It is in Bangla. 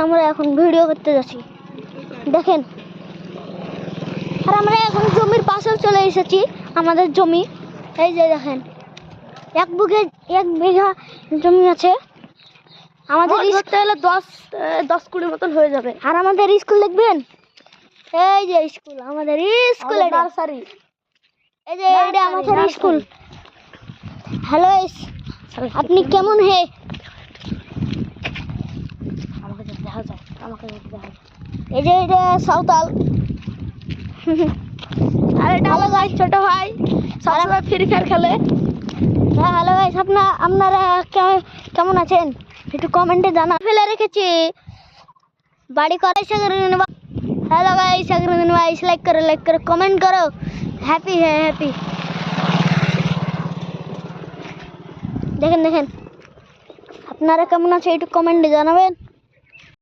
আমরা এখন ভিডিও করতে যাচ্ছি, দেখেন। আর আমরা এখন জমির পাশেও চলে এসেছি, আমাদের জমি। এই যে দেখেন, 1 বিঘা জমি আছে আমাদের। ধরতে হলে 10-20 মতন হয়ে যাবে। আর আমাদের স্কুল দেখবেন, এই যে স্কুল, আমাদের স্কুল, নার্সারি। এই যে এটা আমাদের স্কুল। হ্যালো, আপনি কেমন হে? আমাকে যদি দেখা যায়, আমাকে যদি দেখা যায়। এই যে এটা সাঁওতাল। আর এটা আমার ভাই, ছোট ভাই, সবসময় ফ্রি ফায়ার খেলে। হ্যাঁ, হ্যালো গাইস, আপনারা কেমন আছেন একটু কমেন্টে জানা। ফেলে রেখেছি বাড়ি করে। হ্যালো গাইস, লাইক করো, কমেন্ট করো। হ্যাপি হ্যাঁ হ্যাপি। দেখেন আপনারা কেমন আছে একটু কমেন্টে জানাবেন।